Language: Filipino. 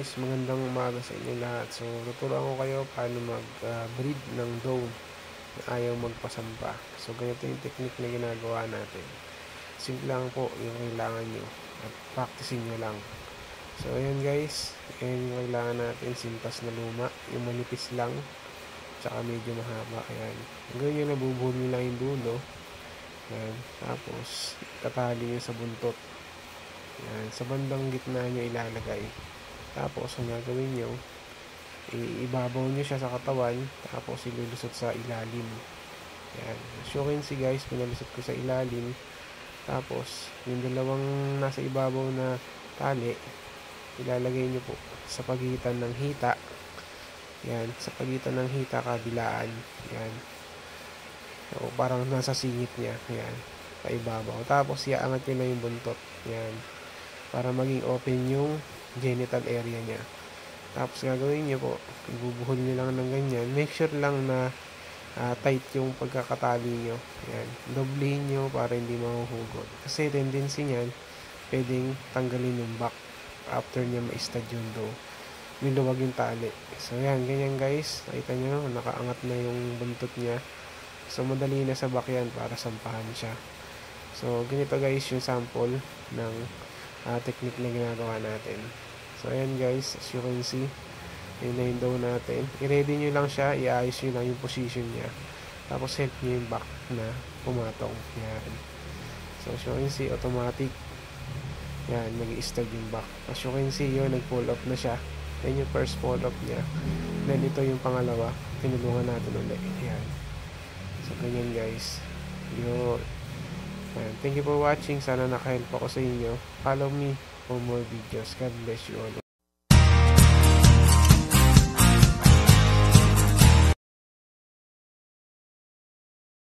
guys, magandang umaga sa inyo lahat. So tuturuan ko kayo paano mag-breed ng doe na ayaw magpasampa. So ganito yung technique na ginagawa natin. Simple lang po yung kailangan nyo at practicing nyo lang. So ayan guys, ayan yung kailangan natin, sintas na luma, yung manipis lang tsaka medyo mahaba. Ayan, hanggang nyo nabubuhol nyo lang yung dulo. Ayan, tapos tatali nyo sa buntot. Ayan, sa bandang gitna nyo ilalagay. Tapos ang gagawin nyo, ibabaw nyo siya sa katawan, tapos ilulusot sa ilalim. Ayan, as you can see guys, pinalusot ko sa ilalim. Tapos yung dalawang nasa ibabaw na tali, ilalagay nyo po sa pagitan ng hita. Yan, sa pagitan ng hita kabilaan. Yan, o parang nasa singit niya. Yan, paibabaw. Tapos iaangat nyo na yung buntot. Yan, para maging open yung genital area niya. Tapos gagawin nyo po, ibubuhol nyo lang ng ganyan. Make sure lang na tight yung pagkakatali nyo. Yan, doblehin nyo para hindi mahuhugot. Kasi tendency niyan, pwedeng tanggalin yung back after niya ma-stud yung doe. Niluwag yung tali. So yan, ganyan guys. Nakita nyo, nakaangat na yung buntot niya. So madali na sa back yan para sampahan siya. So ganito guys yung sample ng technique na ginagawa natin. So ayan guys, as you can see, yun na yung doe natin. I-ready nyo lang siya, i-ayos nyo lang yung position niya. Tapos help nyo yung back na pumatong. Yan. So as you can see, automatic. Yan, nag-i-stud yung back. As you can see, yun, nag-pull up na siya. Yan yung first pull up niya. Then ito yung pangalawa. Tinulungan natin ulit. Yan. So ganyan guys. Yun. Thank you for watching. Sana nakahelp ako sa inyo. Follow me for more videos. God bless you all.